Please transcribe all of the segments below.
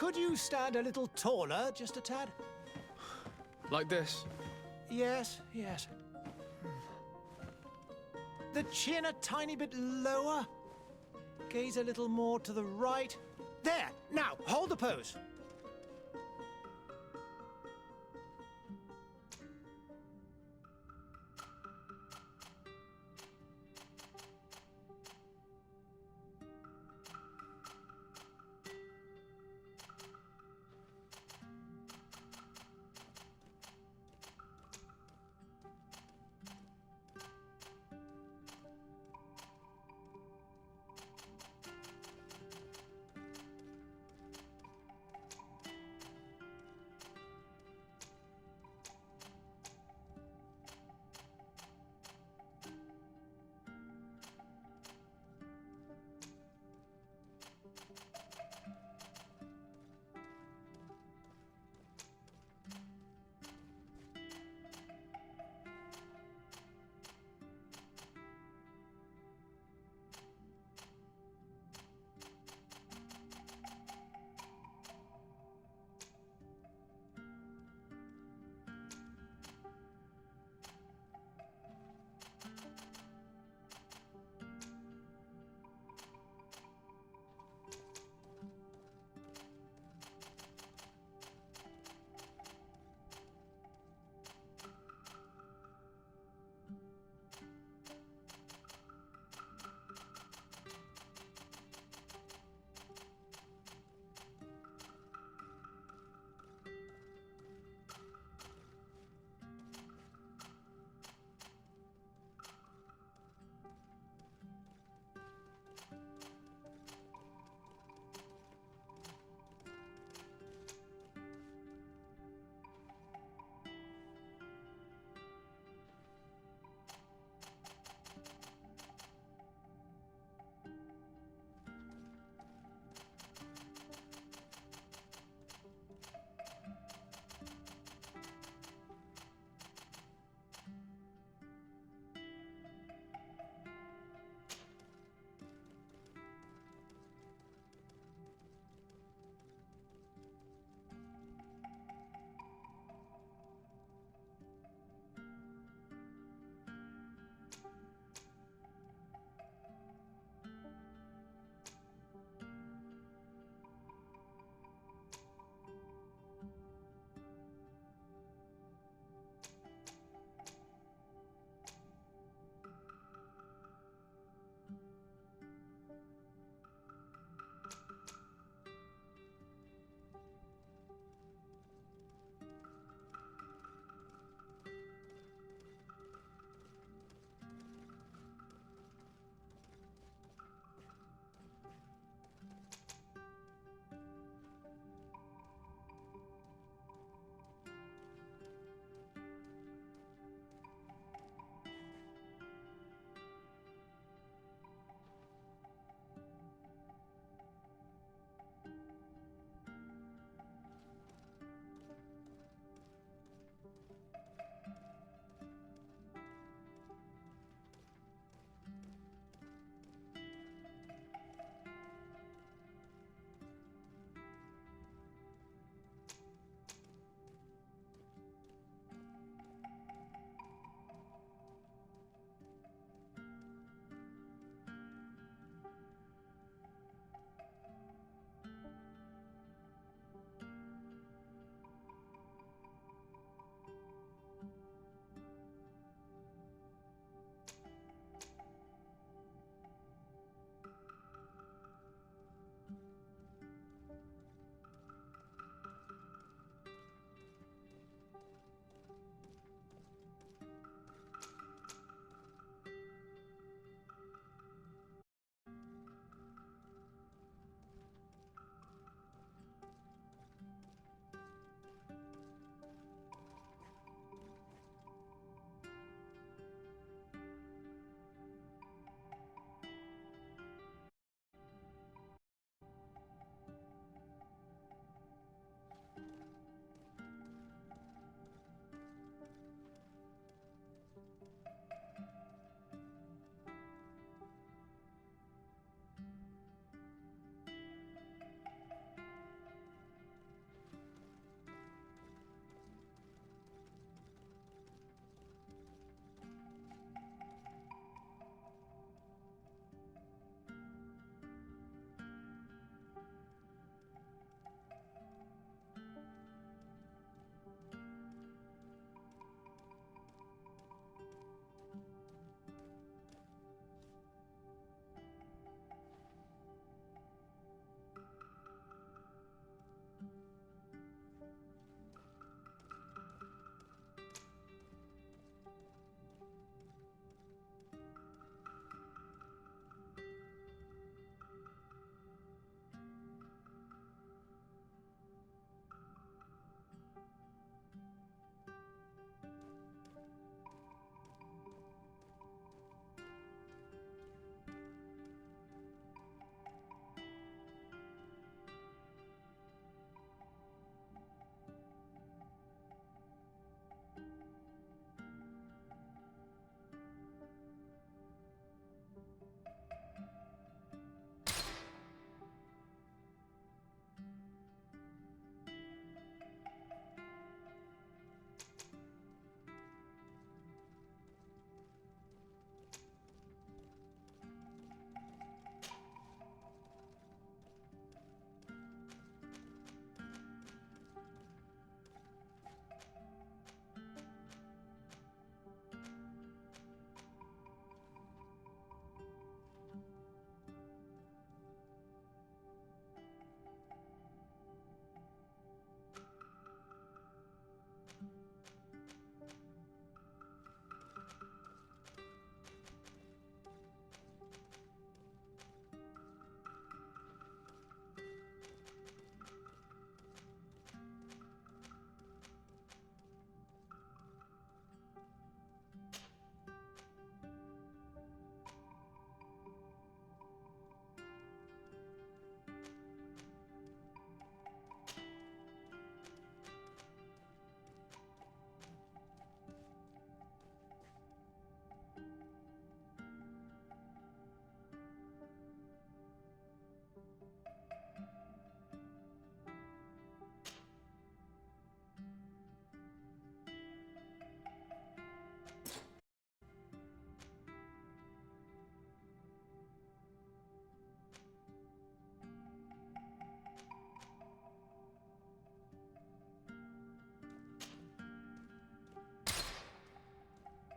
Could you stand a little taller, just a tad? Like this? Yes, yes. The chin a tiny bit lower. Gaze a little more to the right. There! Now, hold the pose.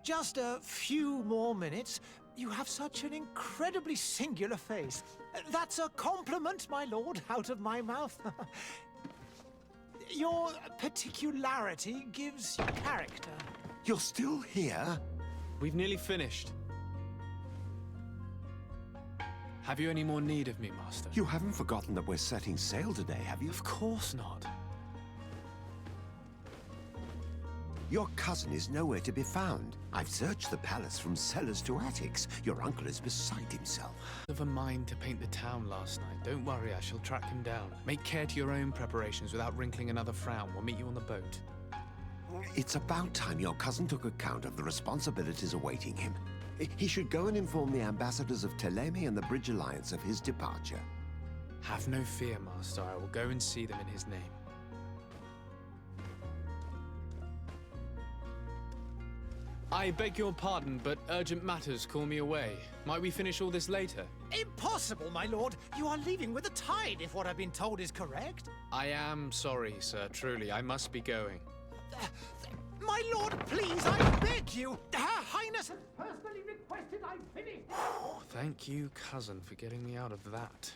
Just a few more minutes. You have such an incredibly singular face. That's a compliment, my lord, out of my mouth. Your particularity gives you character. You're still here? We've nearly finished. Have you any more need of me, Master? You haven't forgotten that we're setting sail today, have you? Of course not. Your cousin is nowhere to be found. I've searched the palace from cellars to attics. Your uncle is beside himself. Of a mind to paint the town last night. Don't worry, I shall track him down. Make care to your own preparations without wrinkling another frown. We'll meet you on the boat. It's about time your cousin took account of the responsibilities awaiting him. He should go and inform the ambassadors of Telemi and the Bridge Alliance of his departure. Have no fear, Master. I will go and see them in his name. I beg your pardon, but urgent matters call me away. Might we finish all this later? Impossible, my lord. You are leaving with the tide, if what I've been told is correct. I am sorry, sir. Truly, I must be going. My lord, please, I beg you. Her Highness has personally requested I finish. Thank you, cousin, for getting me out of that.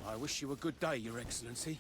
I wish you a good day, Your Excellency.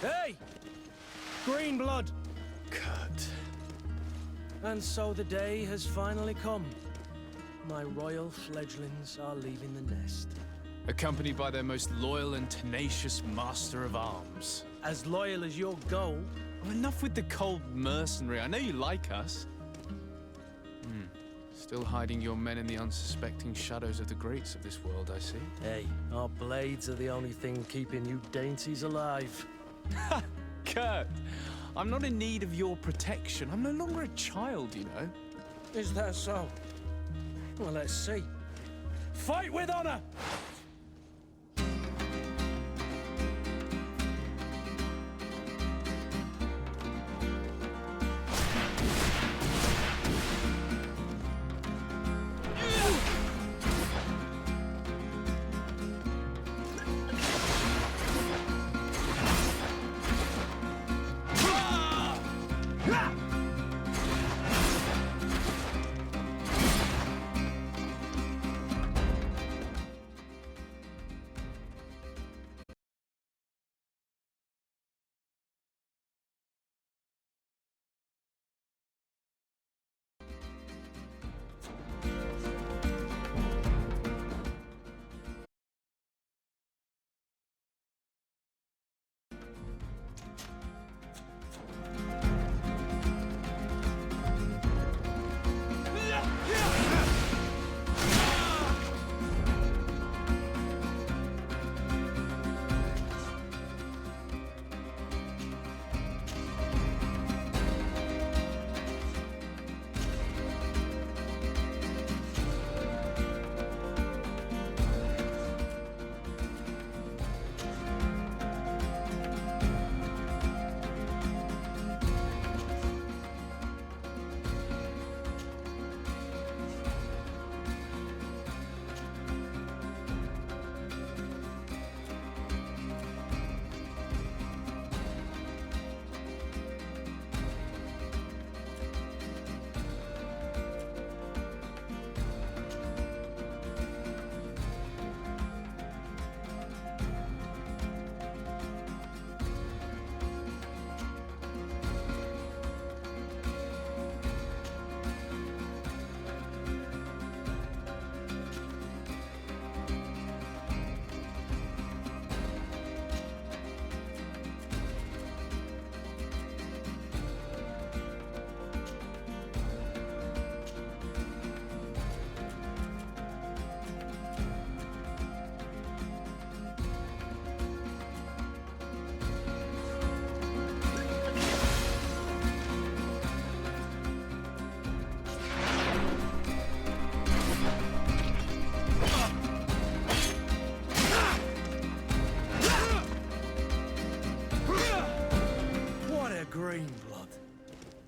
Hey! Green blood! Kurt. And so the day has finally come. My royal fledglings are leaving the nest. Accompanied by their most loyal and tenacious master of arms. As loyal as your goal. Oh, enough with the cold mercenary. I know you like us. Still hiding your men in the unsuspecting shadows of the greats of this world, I see. Hey, our blades are the only thing keeping you dainties alive. Kurt, I'm not in need of your protection. I'm no longer a child, you know. Is that so? Well, let's see. Fight with honor!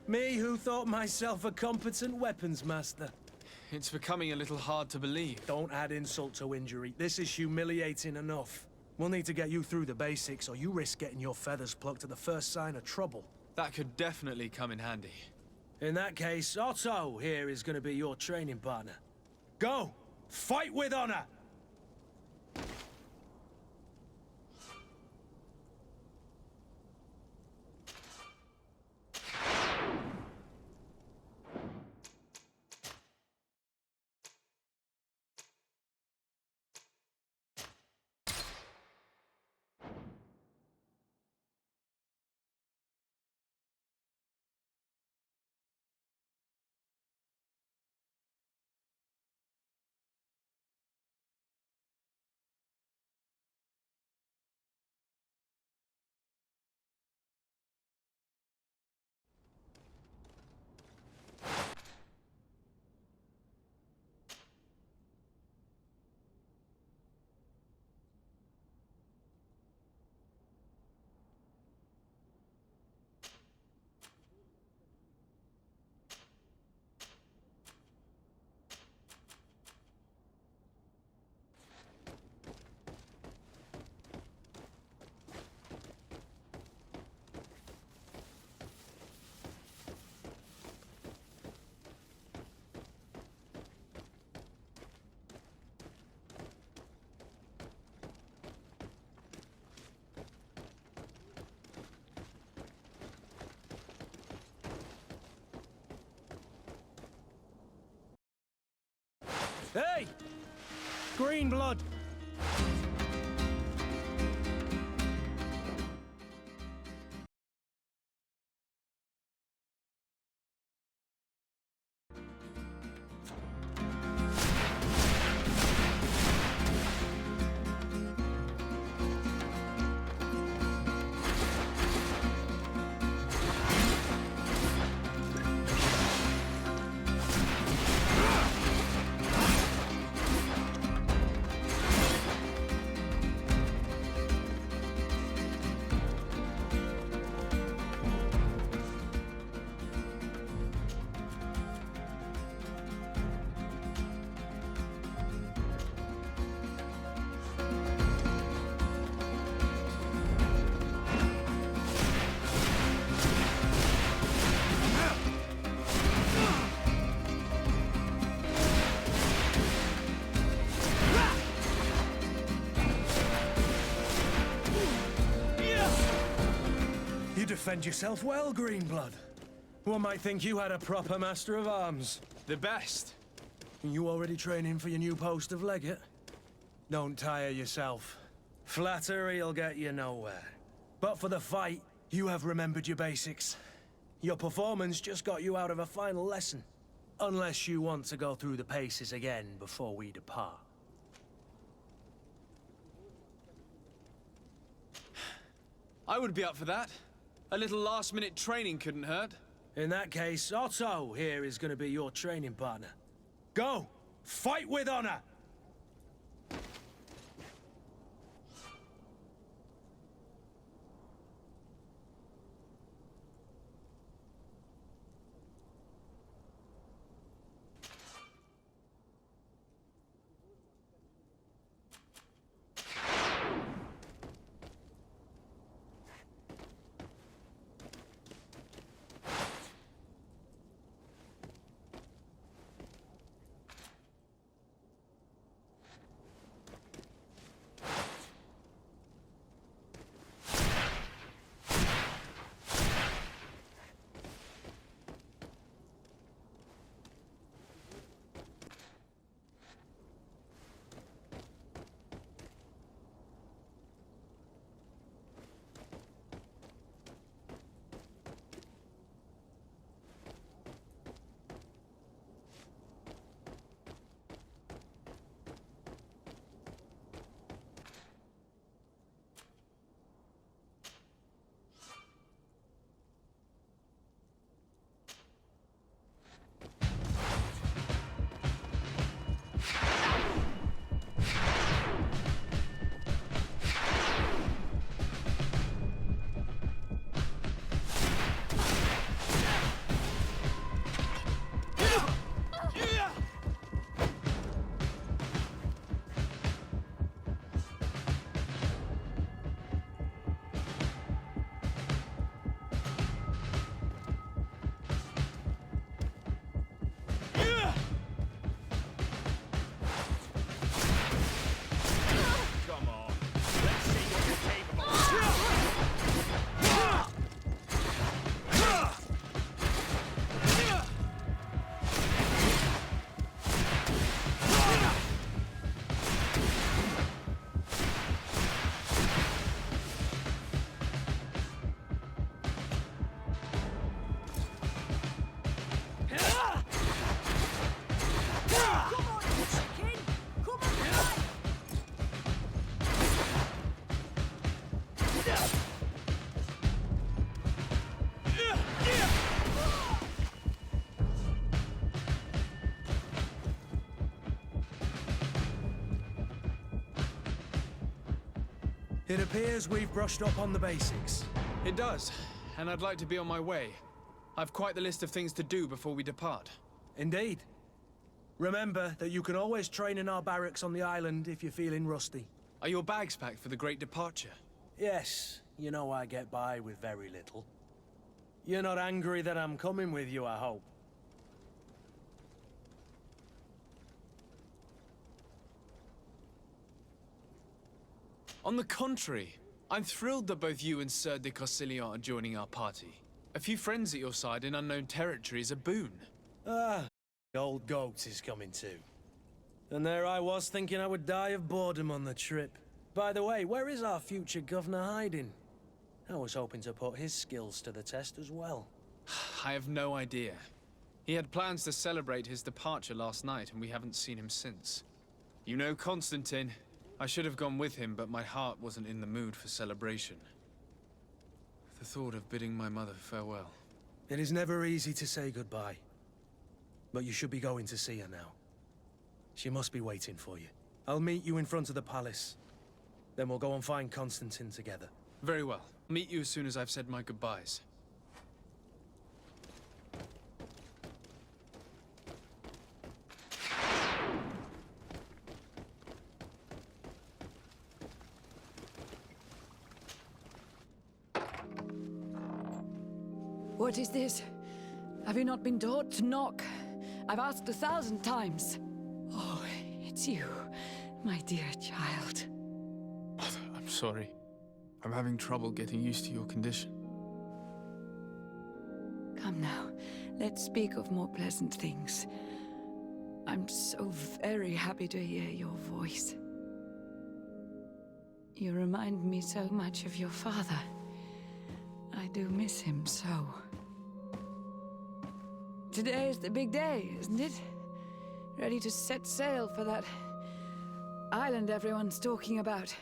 Me who thought myself a competent weapons master. It's becoming a little hard to believe. Don't add insult to injury. This is humiliating enough. We'll need to get you through the basics, or you risk getting your feathers plucked at the first sign of trouble. That could definitely come in handy. In that case, Otto here is going to be your training partner. Go! Fight with honor! Hey! Green blood! You defend yourself well, Greenblood. One might think you had a proper master of arms. The best. You already training for your new post of legate? Don't tire yourself. Flattery'll get you nowhere. But for the fight, you have remembered your basics. Your performance just got you out of a final lesson. Unless you want to go through the paces again before we depart. I would be up for that. A little last-minute training couldn't hurt. In that case, Otto here is going to be your training partner. Go! Fight with honor! It appears we've brushed up on the basics. It does, and I'd like to be on my way. I've quite the list of things to do before we depart. Indeed. Remember that you can always train in our barracks on the island if you're feeling rusty. Are your bags packed for the great departure? Yes, you know I get by with very little. You're not angry that I'm coming with you, I hope. On the contrary, I'm thrilled that both you and Sir de Corsilion are joining our party. A few friends at your side in unknown territory is a boon. Ah, the old goat is coming too. And there I was thinking I would die of boredom on the trip. By the way, where is our future governor hiding? I was hoping to put his skills to the test as well. I have no idea. He had plans to celebrate his departure last night, and we haven't seen him since. You know Constantine. I should have gone with him, but my heart wasn't in the mood for celebration. The thought of bidding my mother farewell. It is never easy to say goodbye. But you should be going to see her now. She must be waiting for you. I'll meet you in front of the palace. Then we'll go and find Constantine together. Very well. Meet you as soon as I've said my goodbyes. What is this? Have you not been taught to knock? I've asked 1,000 times. Oh, it's you, my dear child. Mother, I'm sorry. I'm having trouble getting used to your condition. Come now, let's speak of more pleasant things. I'm so very happy to hear your voice. You remind me so much of your father. I do miss him so. Today is the big day, isn't it? Ready to set sail for that island everyone's talking about.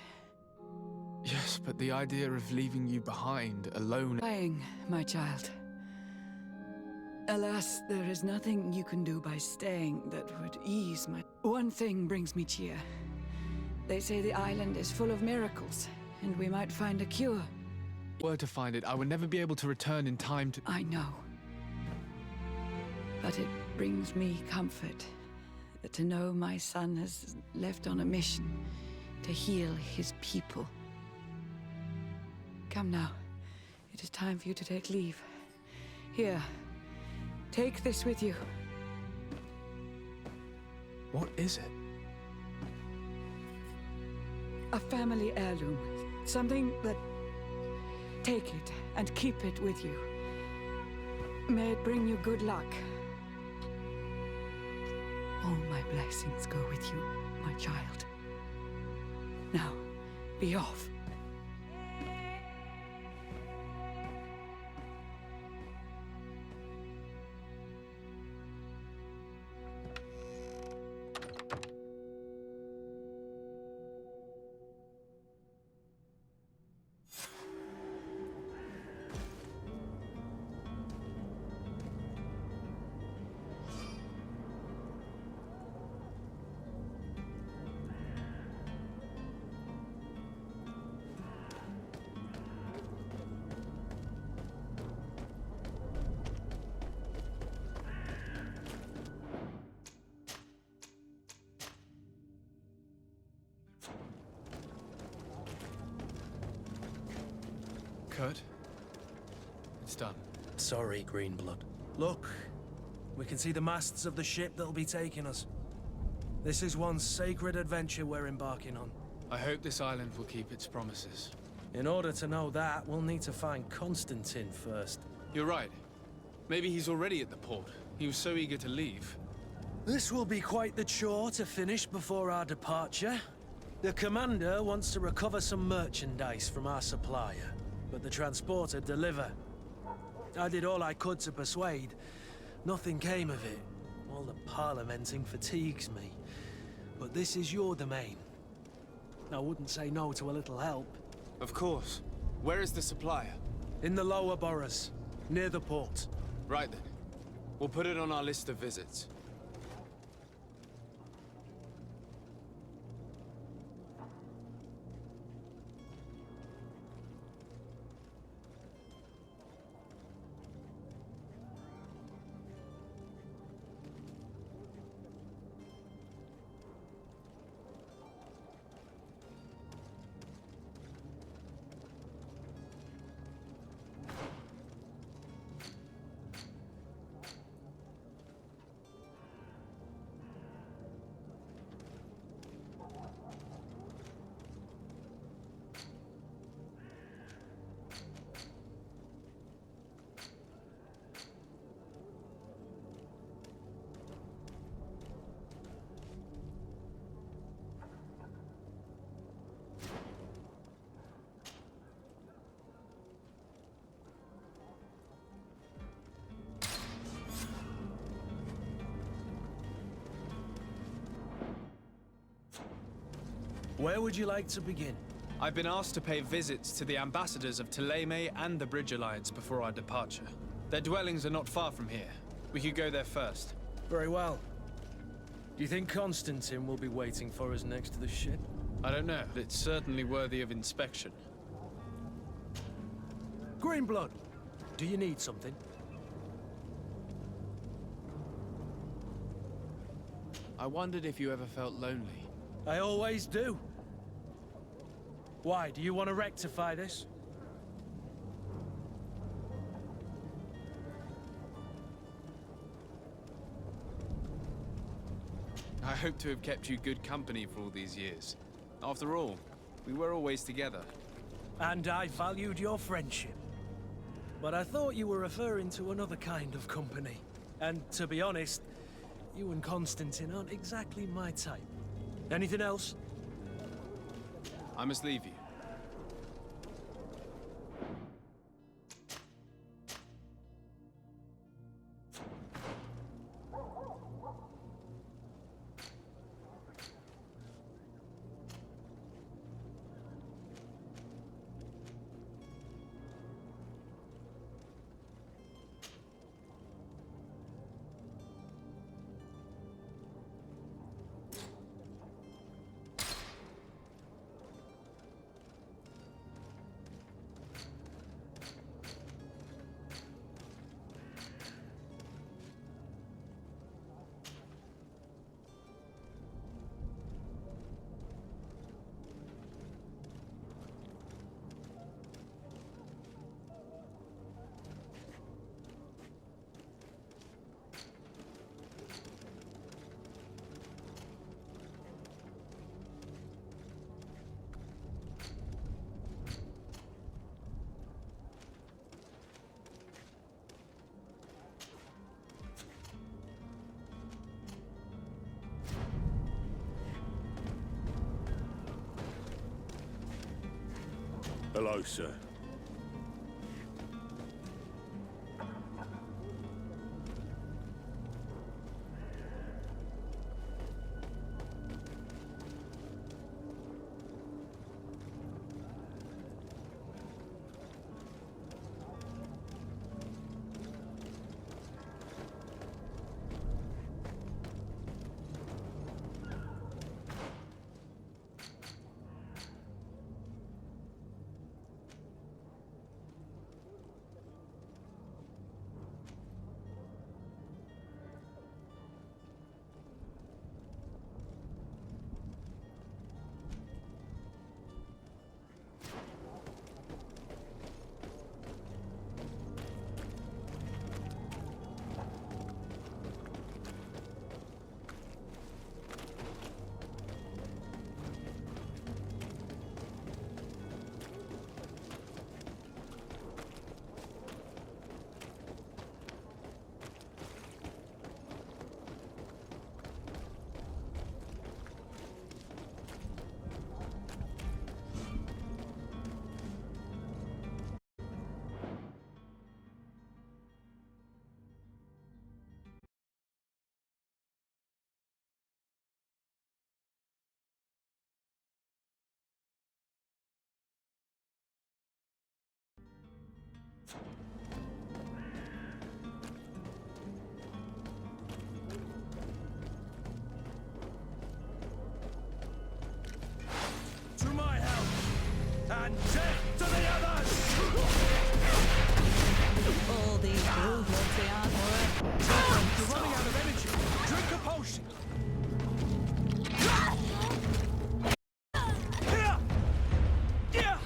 Yes, but the idea of leaving you behind, alone... Dying, my child. Alas, there is nothing you can do by staying that would ease my... One thing brings me cheer. They say the island is full of miracles, and we might find a cure. Were to find it, I would never be able to return in time to... I know. But it brings me comfort to know my son has left on a mission to heal his people. Come now. It is time for you to take leave. Here, take this with you. What is it? A family heirloom. Something that... Take it and keep it with you. May it bring you good luck. All my blessings go with you, my child. Now, be off. Kurt? It's done. Sorry, Greenblood. Look, we can see the masts of the ship that'll be taking us. This is one sacred adventure we're embarking on. I hope this island will keep its promises. In order to know that, we'll need to find Constantine first. You're right. Maybe he's already at the port. He was so eager to leave. This will be quite the chore to finish before our departure. The commander wants to recover some merchandise from our supplier, but the transporter deliver. I did all I could to persuade. Nothing came of it. All the parliamenting fatigues me. But this is your domain. I wouldn't say no to a little help. Of course. Where is the supplier? In the lower boroughs, near the port. Right then. We'll put it on our list of visits. Where would you like to begin? I've been asked to pay visits to the ambassadors of Thélème and the Bridge Alliance before our departure. Their dwellings are not far from here. We could go there first. Very well. Do you think Constantine will be waiting for us next to the ship? I don't know, but it's certainly worthy of inspection. Greenblood, do you need something? I wondered if you ever felt lonely. I always do. Why, do you want to rectify this? I hope to have kept you good company for all these years. After all, we were always together. And I valued your friendship. But I thought you were referring to another kind of company. And to be honest, you and Constantine aren't exactly my type. Anything else? I must leave you. Hello, sir. To my help! And death to the others! All these bulldogs, they aren't worth. You're running out of energy! Drink a potion! Here! Yeah!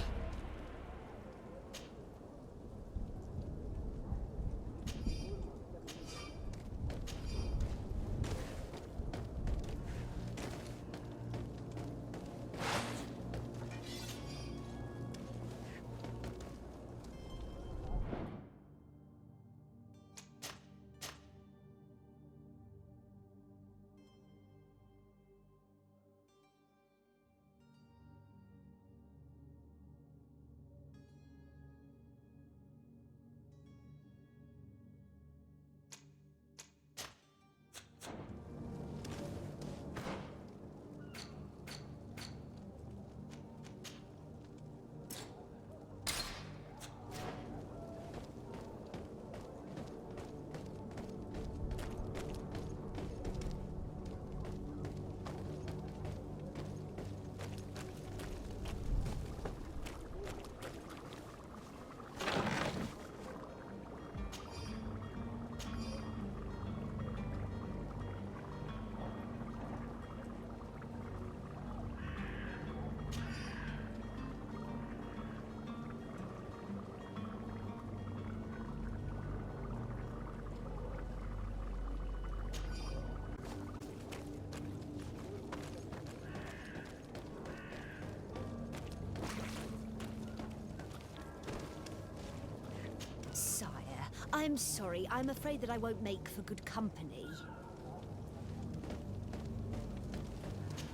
I'm sorry. I'm afraid that I won't make for good company.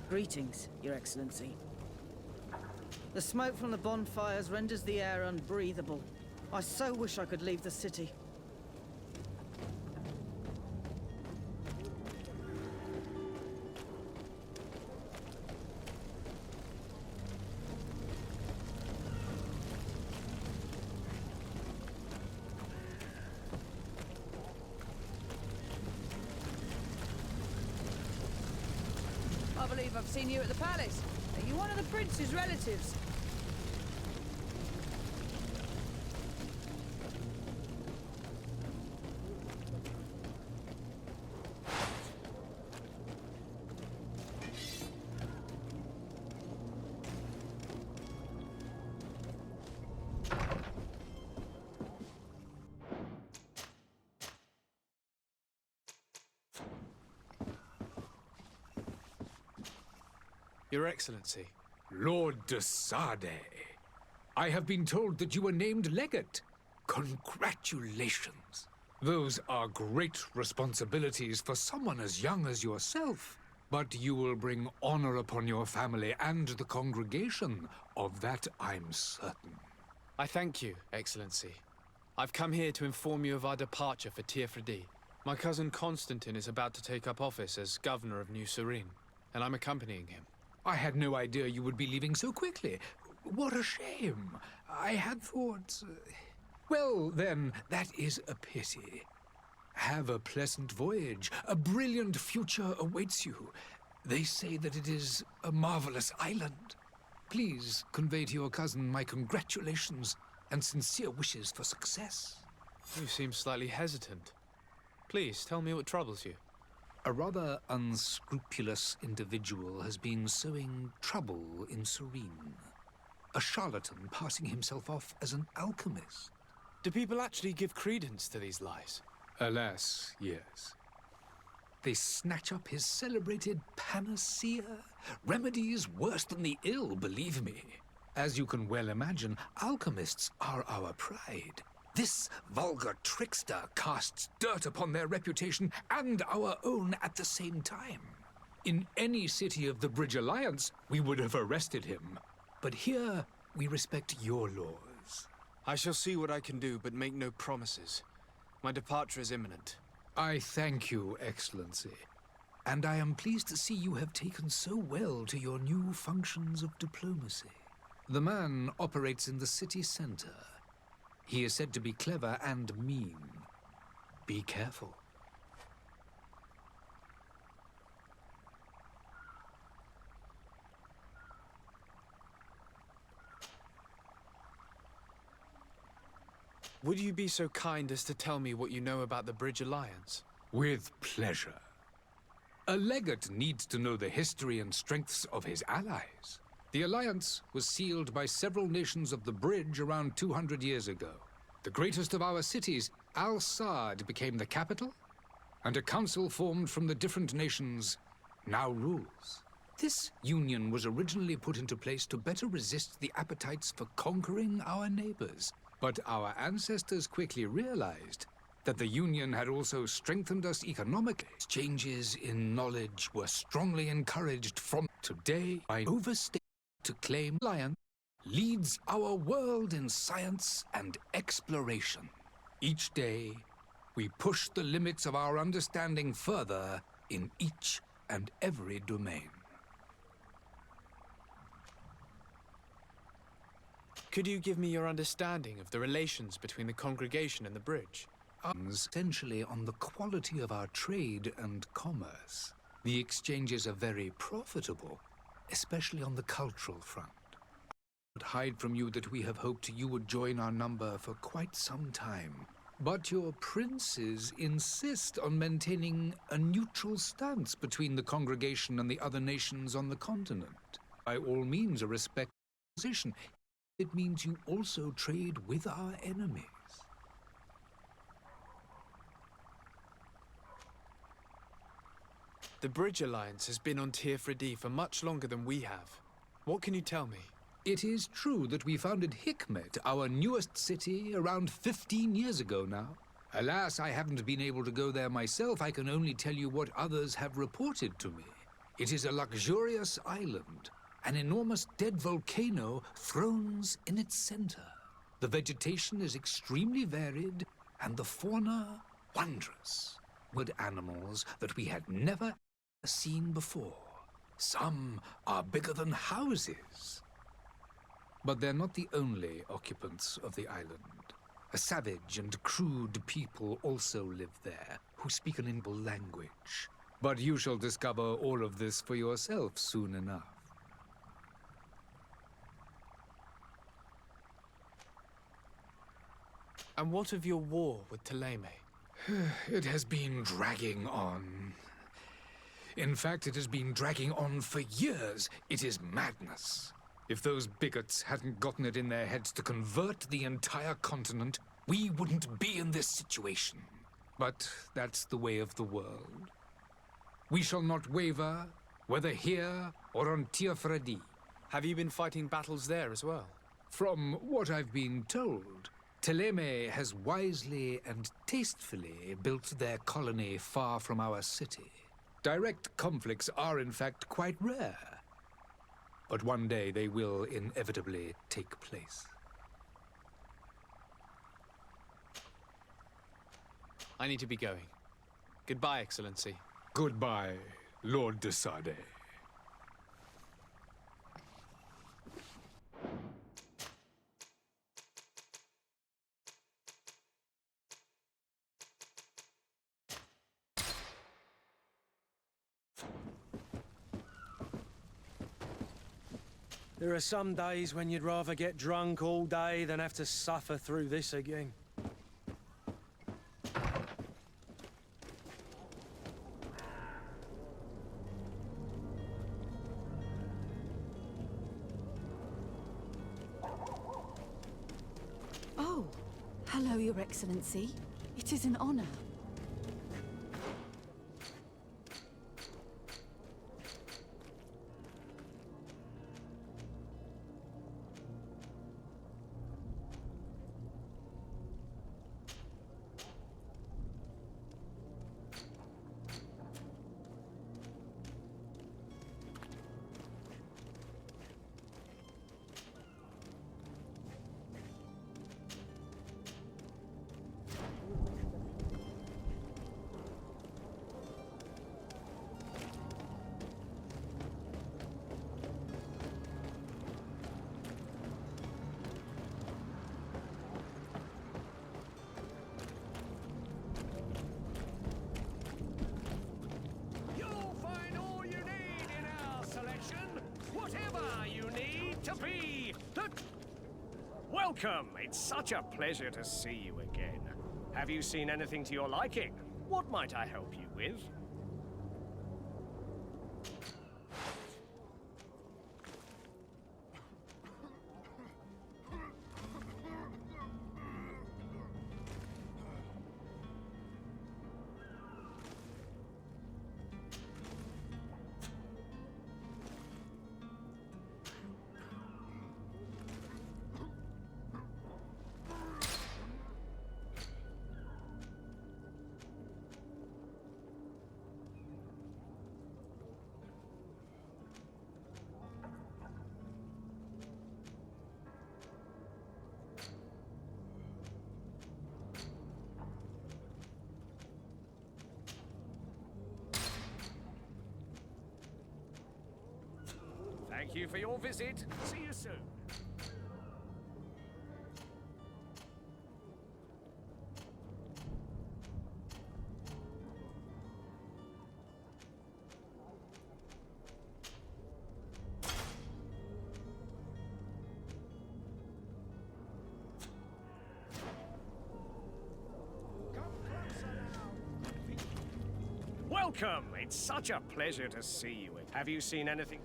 Greetings, Your Excellency. The smoke from the bonfires renders the air unbreathable. I so wish I could leave the city. I believe I've seen you at the palace. Are you one of the prince's relatives? Your Excellency. Lord de Sade, I have been told that you were named legate. Congratulations. Those are great responsibilities for someone as young as yourself. But you will bring honor upon your family and the congregation. Of that I'm certain. I thank you, Excellency. I've come here to inform you of our departure for Tearfredi. My cousin Constantine is about to take up office as governor of New Serene, and I'm accompanying him. I had no idea you would be leaving so quickly. What a shame. I had thought... Well, then, that is a pity. Have a pleasant voyage. A brilliant future awaits you. They say that it is a marvelous island. Please convey to your cousin my congratulations and sincere wishes for success. You seem slightly hesitant. Please, tell me what troubles you. A rather unscrupulous individual has been sowing trouble in Serene. A charlatan passing himself off as an alchemist. Do people actually give credence to these lies? Alas, yes. They snatch up his celebrated panacea, remedies worse than the ill, believe me. As you can well imagine, alchemists are our pride. This vulgar trickster casts dirt upon their reputation and our own at the same time. In any city of the Bridge Alliance, we would have arrested him. But here, we respect your laws. I shall see what I can do, but make no promises. My departure is imminent. I thank you, Excellency. And I am pleased to see you have taken so well to your new functions of diplomacy. The man operates in the city center. He is said to be clever and mean. Be careful. Would you be so kind as to tell me what you know about the Bridge Alliance? With pleasure. A legate needs to know the history and strengths of his allies. The alliance was sealed by several nations of the Bridge around 200 years ago. The greatest of our cities, Al-Sad, became the capital, and a council formed from the different nations now rules. This union was originally put into place to better resist the appetites for conquering our neighbors. But our ancestors quickly realized that the Union had also strengthened us economically. Exchanges in knowledge were strongly encouraged from today. I overstate to claim Alliance leads our world in science and exploration. Each day, we push the limits of our understanding further in each and every domain. Could you give me your understanding of the relations between the congregation and the Bridge? Essentially on the quality of our trade and commerce. The exchanges are very profitable, especially on the cultural front. I would hide from you that we have hoped you would join our number for quite some time. But your princes insist on maintaining a neutral stance between the congregation and the other nations on the continent. By all means, a respectful position. It means you also trade with our enemies. The Bridge Alliance has been on Tearfredi for much longer than we have. What can you tell me? It is true that we founded Hikmet, our newest city, around 15 years ago now. Alas, I haven't been able to go there myself. I can only tell you what others have reported to me. It is a luxurious island. An enormous dead volcano thrones in its center. The vegetation is extremely varied, and the fauna wondrous. With animals that we had never seen before. Some are bigger than houses. But they're not the only occupants of the island. A savage and crude people also live there, who speak an imple language. But you shall discover all of this for yourself soon enough. And what of your war with Thélème? It has been dragging on. In fact, it has been dragging on for years. It is madness. If those bigots hadn't gotten it in their heads to convert the entire continent, we wouldn't be in this situation. But that's the way of the world. We shall not waver, whether here or on Tir Fredi. Have you been fighting battles there as well? From what I've been told, Thélème has wisely and tastefully built their colony far from our city. Direct conflicts are, in fact, quite rare. But one day they will inevitably take place. I need to be going. Goodbye, Excellency. Goodbye, Lord de Sade. There are some days when you'd rather get drunk all day than have to suffer through this again. Oh, hello, Your Excellency. It is an honor. Welcome! It's such a pleasure to see you again. Have you seen anything to your liking? What might I help you with? Thank you for your visit. See you soon. Welcome! It's such a pleasure to see you. Have you seen anything?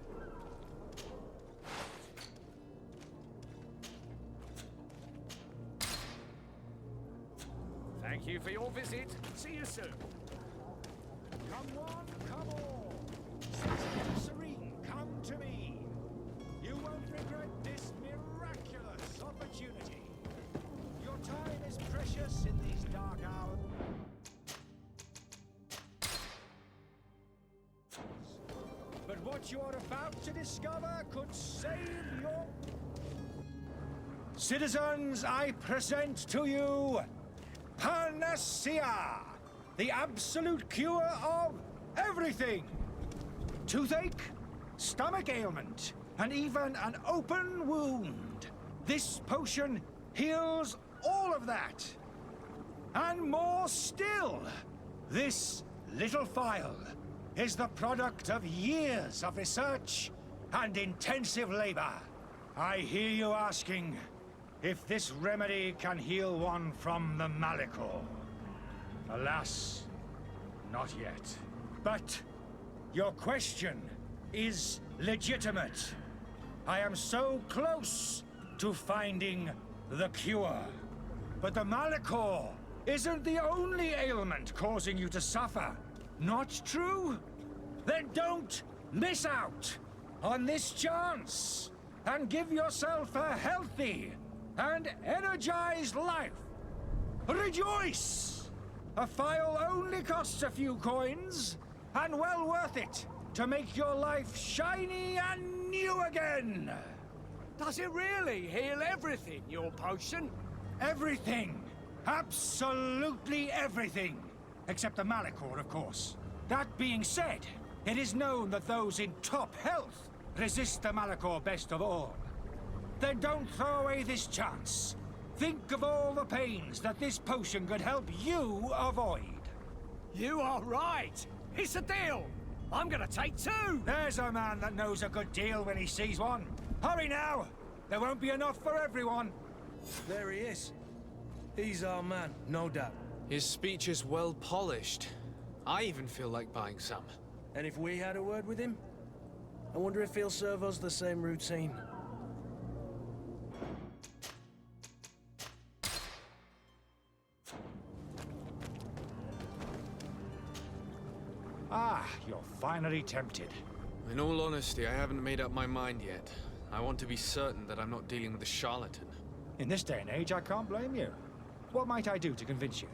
Thank you for your visit. See you soon. Come one, come all. Citizen Serene, come to me. You won't regret this miraculous opportunity. Your time is precious in these dark hours. what you are about to discover could save your... Citizens, I present to you Panacea, the absolute cure of everything. Toothache, stomach ailment, and even an open wound. This potion heals all of that. And more still, this little phial is the product of years of research and intensive labor. I hear you asking if this remedy can heal one from the Malachor. Alas, not yet. But your question is legitimate. I am so close to finding the cure. But the Malachor isn't the only ailment causing you to suffer. Not true? Then don't miss out on this chance and give yourself a healthy and energized life. Rejoice! A phial only costs a few coins, and well worth it to make your life shiny and new again. Does it really heal everything, your potion? Everything. Absolutely everything. Except the Malachor, of course. That being said, it is known that those in top health resist the Malachor best of all. Then don't throw away this chance. Think of all the pains that this potion could help you avoid. You are right. It's a deal. I'm gonna take two. There's a man that knows a good deal when he sees one. Hurry now. There won't be enough for everyone. There he is. He's our man, no doubt. His speech is well polished. I even feel like buying some. And if we had a word with him, I wonder if he'll serve us the same routine. Ah, you're finally tempted. In all honesty, I haven't made up my mind yet. I want to be certain that I'm not dealing with a charlatan. In this day and age, I can't blame you. What might I do to convince you?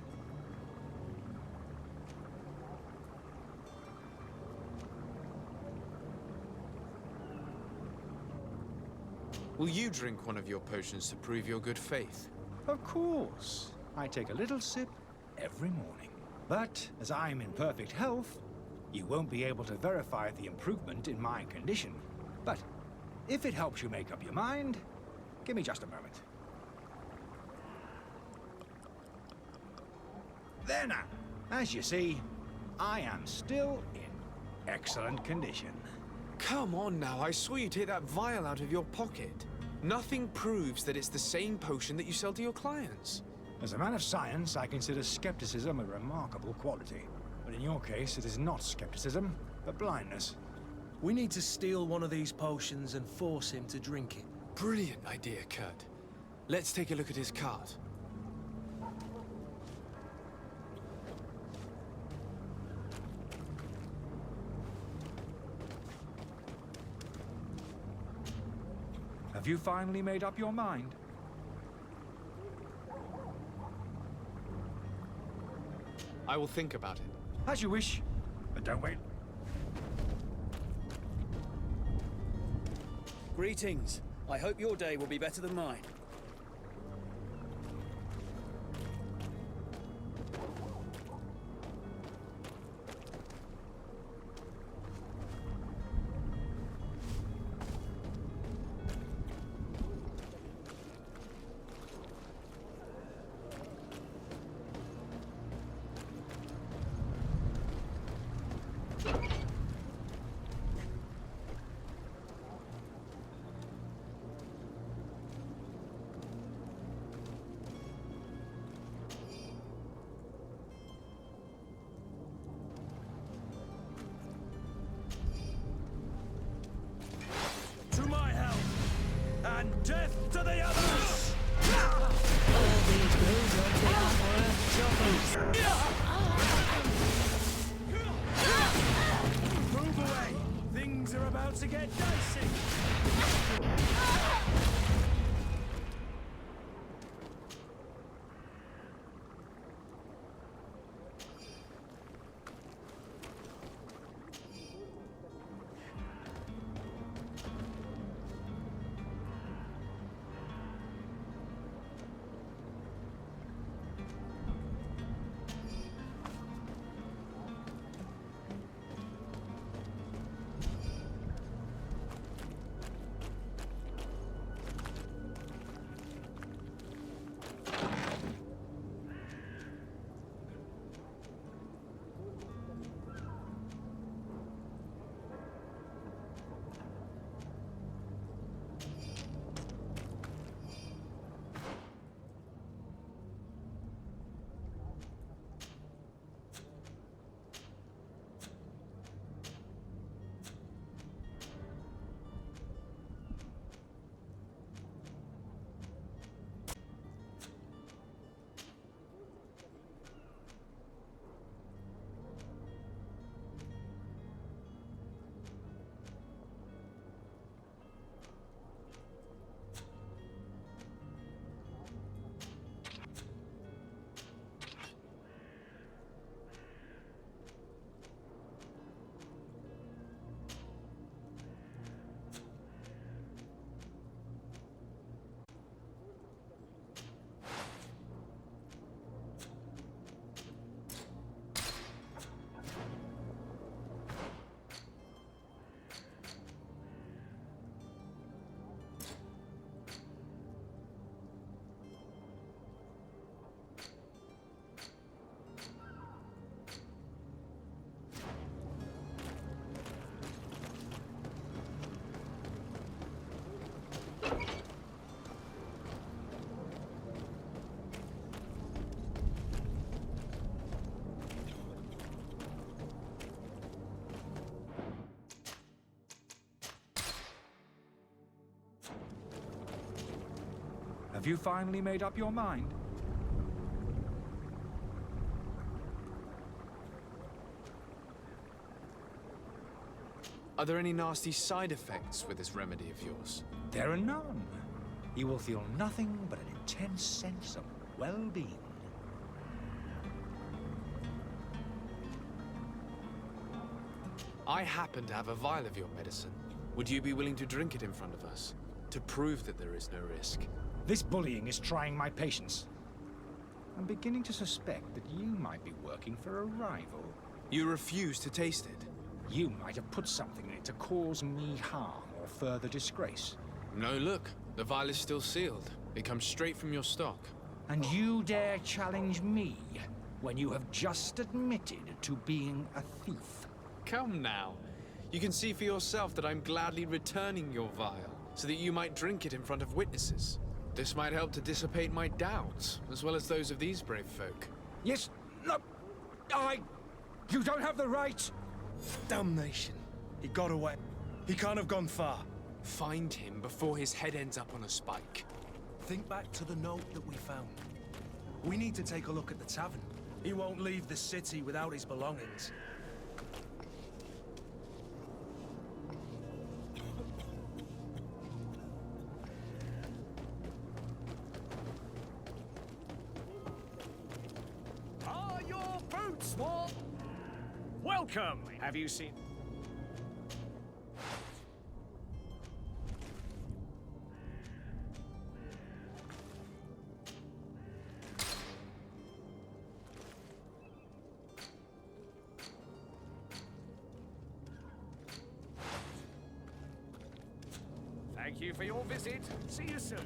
Will you drink one of your potions to prove your good faith? Of course. I take a little sip every morning. But as I'm in perfect health, you won't be able to verify the improvement in my condition. But if it helps you make up your mind, give me just a moment. There now. As you see, I am still in excellent condition. Come on now, I swear you take that vial out of your pocket. Nothing proves that it's the same potion that you sell to your clients. As a man of science, I consider skepticism a remarkable quality. But in your case, it is not skepticism, but blindness. We need to steal one of these potions and force him to drink it. Brilliant idea, Kurt. Let's take a look at his cart. Have you finally made up your mind? I will think about it. As you wish, but don't wait. Greetings. I hope your day will be better than mine. Have you finally made up your mind? Are there any nasty side effects with this remedy of yours? There are none. You will feel nothing but an intense sense of well-being. I happen to have a vial of your medicine. Would you be willing to drink it in front of us? To prove that there is no risk? This bullying is trying my patience. I'm beginning to suspect that you might be working for a rival. You refuse to taste it? You might have put something in it to cause me harm or further disgrace. No, look. The vial is still sealed. It comes straight from your stock. And you dare challenge me when you have just admitted to being a thief? Come now. You can see for yourself that I'm gladly returning your vial, so that you might drink it in front of witnesses. This might help to dissipate my doubts, as well as those of these brave folk. Yes, no, You don't have the right! Damnation. He got away. He can't have gone far. Find him before his head ends up on a spike. Think back to the note that we found. We need to take a look at the tavern. He won't leave the city without his belongings. Are your boots warm? Welcome! Have you seen... Thank you for your visit. See you soon.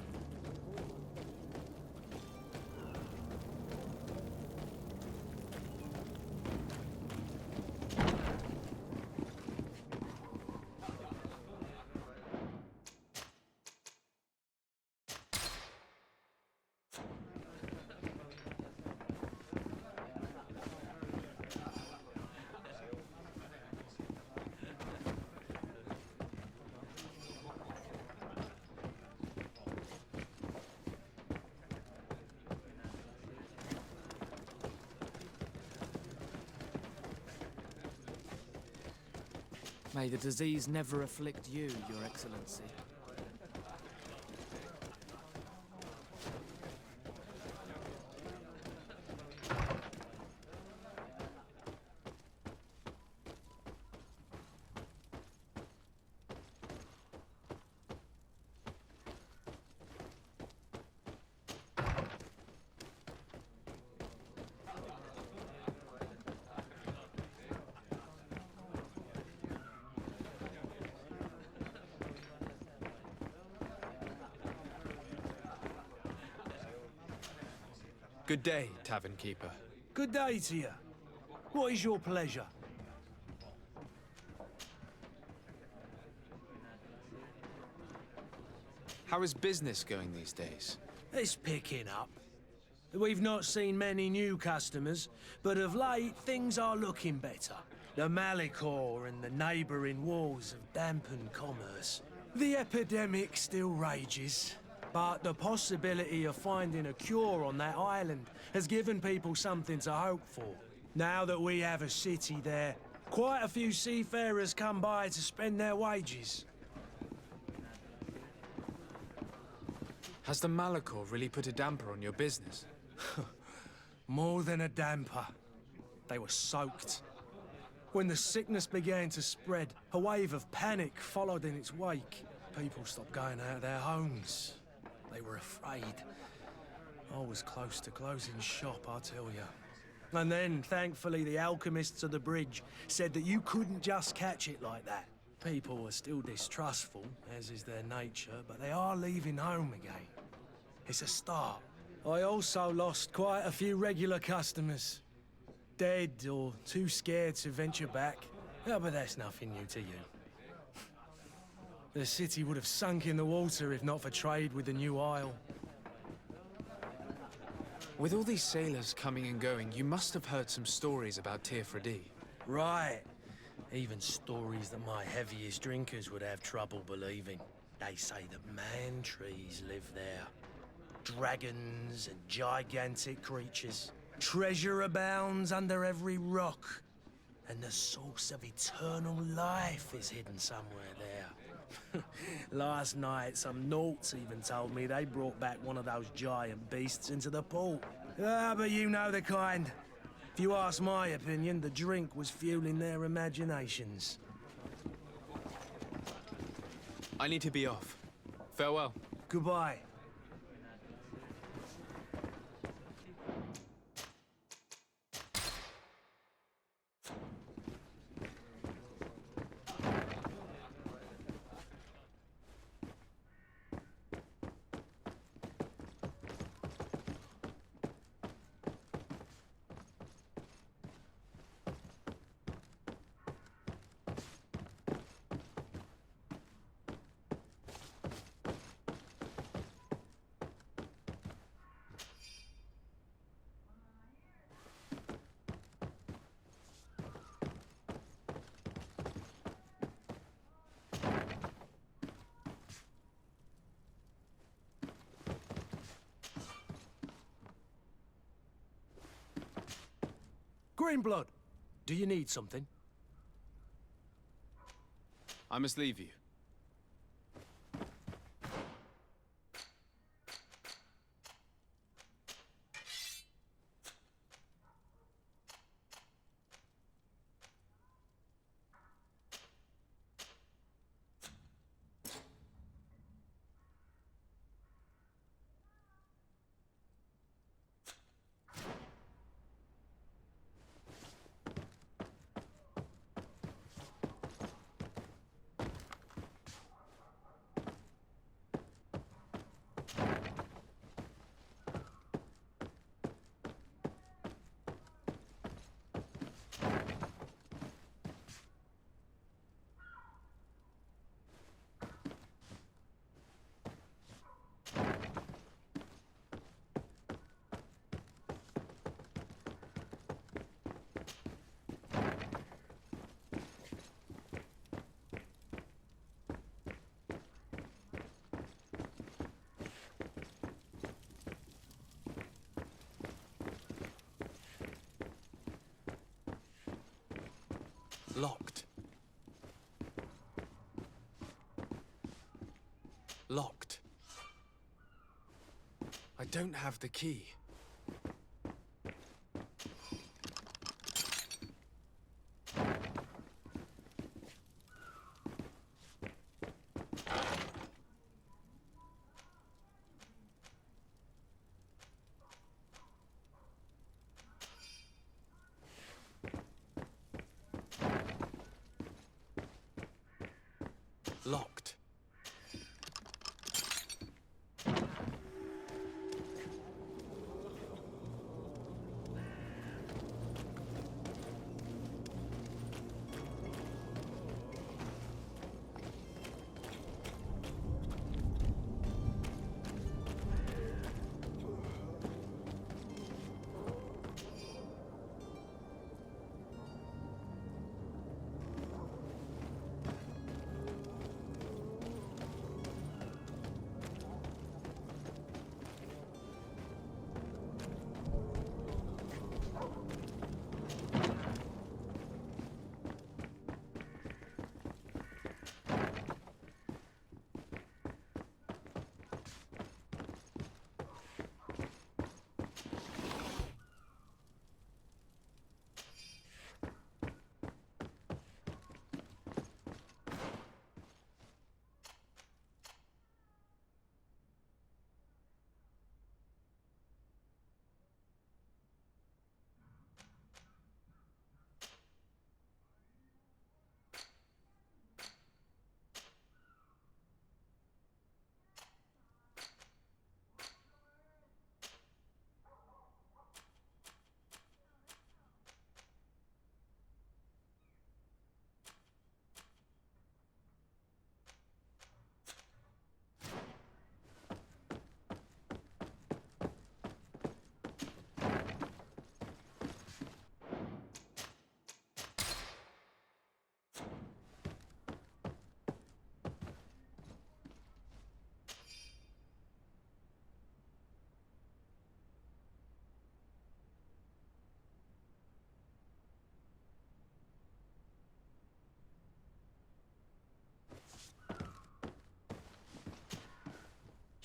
May the disease never afflict you, Your Excellency. Good day, tavern keeper. Good day to you. What is your pleasure? How is business going these days? It's picking up. We've not seen many new customers, but of late things are looking better. The Malicor and the neighbouring wars have dampened commerce. The epidemic still rages, but the possibility of finding a cure on that island has given people something to hope for. Now that we have a city there, quite a few seafarers come by to spend their wages. Has the Malicor really put a damper on your business? More than a damper. They were soaked. When the sickness began to spread, a wave of panic followed in its wake. People stopped going out of their homes. They were afraid. I was close to closing shop, I tell you. And then, thankfully, the alchemists of the bridge said that you couldn't just catch it like that. People are still distrustful, as is their nature, but they are leaving home again. It's a start. I also lost quite a few regular customers. Dead or too scared to venture back. Yeah, but that's nothing new to you. The city would have sunk in the water if not for trade with the new isle. With all these sailors coming and going, you must have heard some stories about Tirfredi. Right. Even stories that my heaviest drinkers would have trouble believing. They say that man-trees live there. Dragons and gigantic creatures. Treasure abounds under every rock. And the source of eternal life is hidden somewhere there. Last night, some Nauts even told me they brought back one of those giant beasts into the port. Ah, but you know the kind. If you ask my opinion, the drink was fueling their imaginations. I need to be off. Farewell. Goodbye. Greenblood, do you need something? I must leave you. Locked. Locked. I don't have the key. Locked.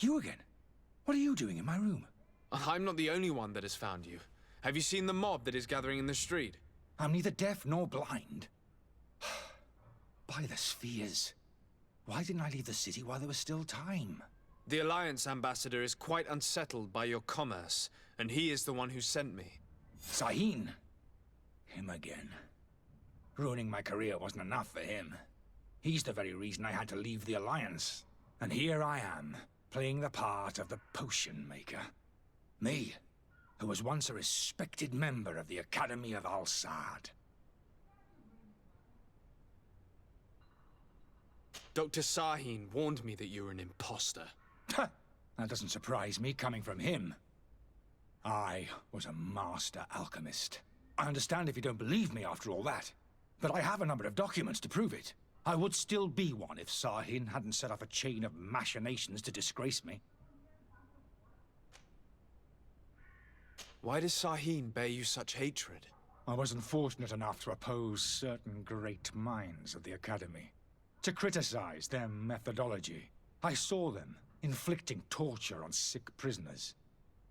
You again? What are you doing in my room? I'm not the only one that has found you. Have you seen the mob that is gathering in the street? I'm neither deaf nor blind. By the spheres. Why didn't I leave the city while there was still time? The Alliance ambassador is quite unsettled by your commerce, and he is the one who sent me. Sahin. Him again. Ruining my career wasn't enough for him. He's the very reason I had to leave the Alliance. And here I am, playing the part of the potion maker. Me, who was once a respected member of the Academy of Al-Sad. Dr. Sahin warned me that you were an imposter. That doesn't surprise me, coming from him. I was a master alchemist. I understand if you don't believe me after all that, but I have a number of documents to prove it. I would still be one if Sahin hadn't set off a chain of machinations to disgrace me. Why does Sahin bear you such hatred? I wasn't fortunate enough to oppose certain great minds of the Academy. To criticize their methodology. I saw them inflicting torture on sick prisoners.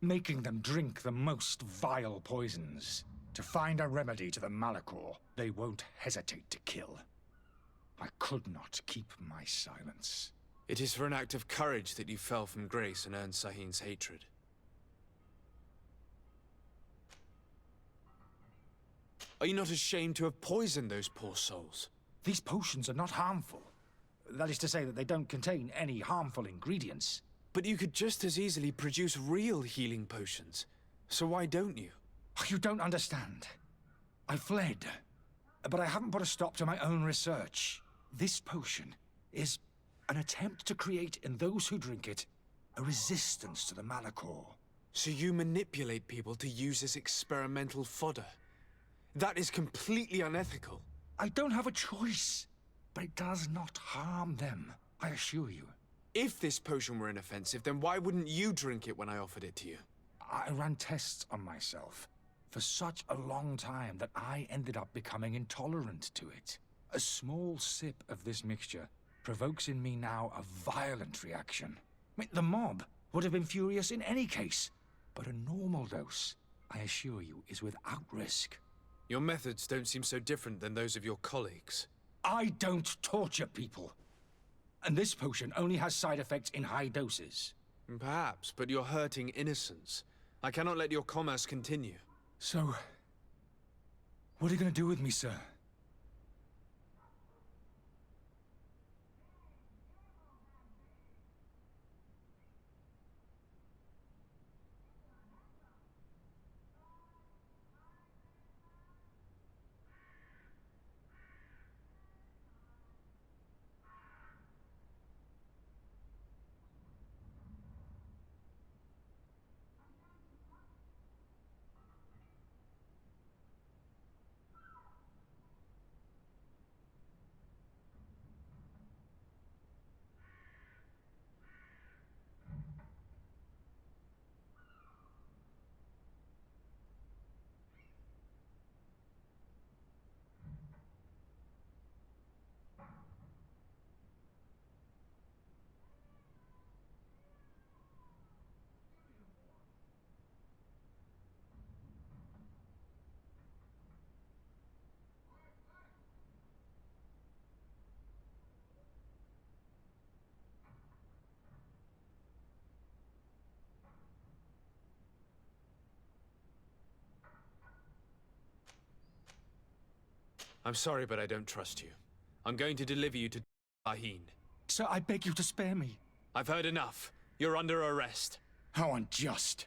Making them drink the most vile poisons. To find a remedy to the Malachor they won't hesitate to kill. I could not keep my silence. It is for an act of courage that you fell from grace and earned Sahin's hatred. Are you not ashamed to have poisoned those poor souls? These potions are not harmful. That is to say that they don't contain any harmful ingredients. But you could just as easily produce real healing potions. So why don't you? You don't understand. I fled. But I haven't put a stop to my own research. This potion is an attempt to create in those who drink it a resistance to the Malachor. So you manipulate people to use as experimental fodder? That is completely unethical. I don't have a choice, but it does not harm them, I assure you. If this potion were inoffensive, then why wouldn't you drink it when I offered it to you? I ran tests on myself for such a long time that I ended up becoming intolerant to it. A small sip of this mixture provokes in me now a violent reaction. I mean, the mob would have been furious in any case, but a normal dose, I assure you, is without risk. Your methods don't seem so different than those of your colleagues. I don't torture people. And this potion only has side effects in high doses. Perhaps, but you're hurting innocents. I cannot let your commerce continue. So, what are you going to do with me, sir? I'm sorry, but I don't trust you. I'm going to deliver you to Sahin. Sir, I beg you to spare me. I've heard enough. You're under arrest. How unjust.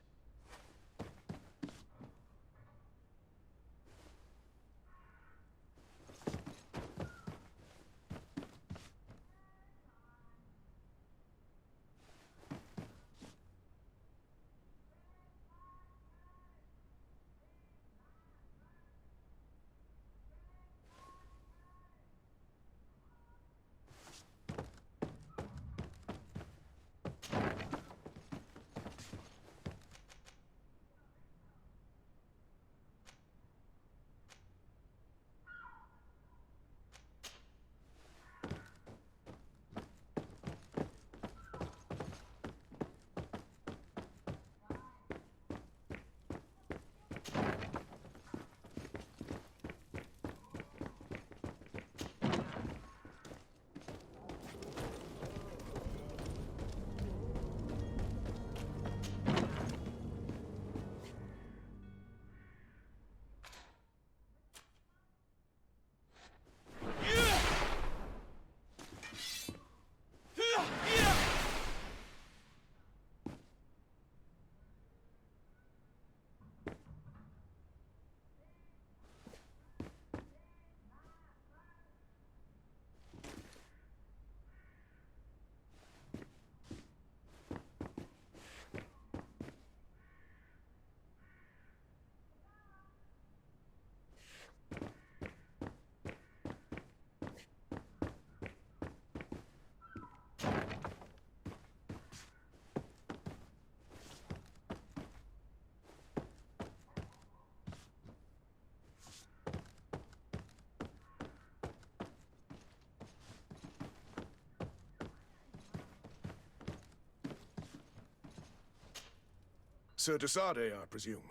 Sir de Sade, I presume.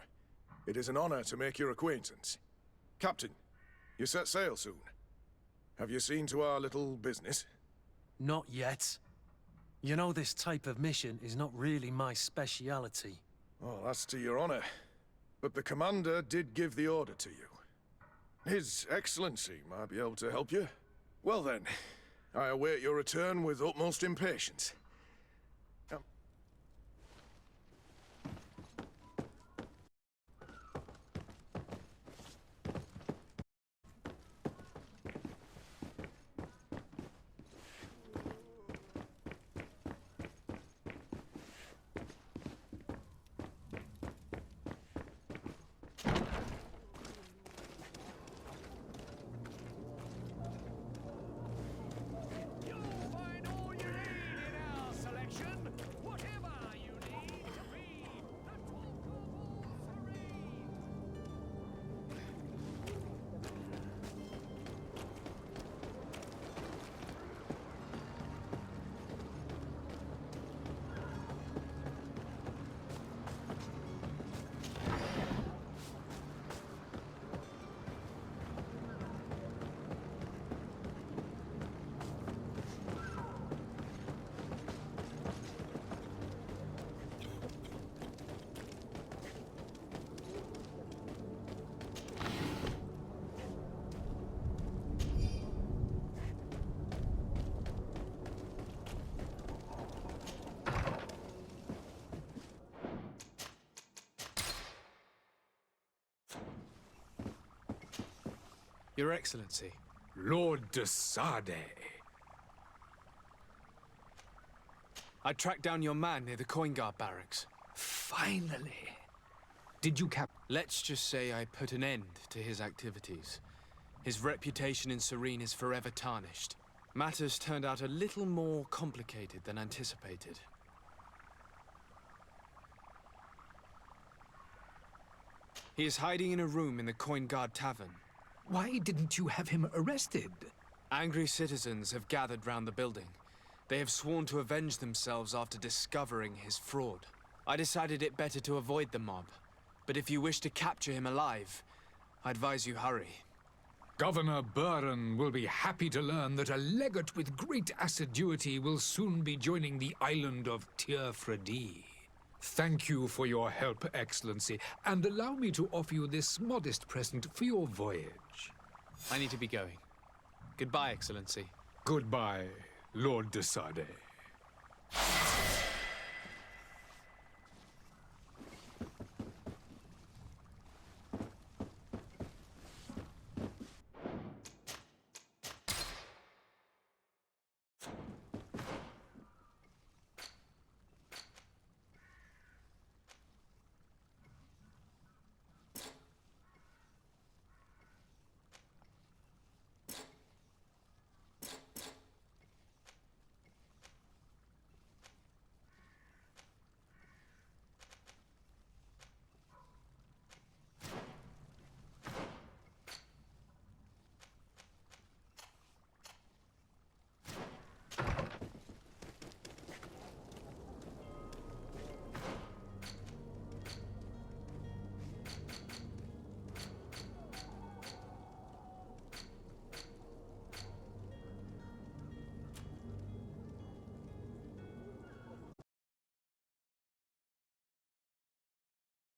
It is an honor to make your acquaintance. Captain, you set sail soon. Have you seen to our little business? Not yet. You know, this type of mission is not really my speciality. Oh, that's to your honor. But the commander did give the order to you. His Excellency might be able to help you. Well then, I await your return with utmost impatience. Your Excellency. Lord de Sade. I tracked down your man near the Coin Guard barracks. Finally. Did you Let's just say I put an end to his activities. His reputation in Serene is forever tarnished. Matters turned out a little more complicated than anticipated. He is hiding in a room in the Coin Guard Tavern. Why didn't you have him arrested? Angry citizens have gathered round the building. They have sworn to avenge themselves after discovering his fraud. I decided it better to avoid the mob. But if you wish to capture him alive, I advise you hurry. Governor Buren will be happy to learn that a legate with great assiduity will soon be joining the island of Tierfredi. Thank you for your help, Excellency, and allow me to offer you this modest present for your voyage. I need to be going. Goodbye, Excellency. Goodbye, Lord de Sade.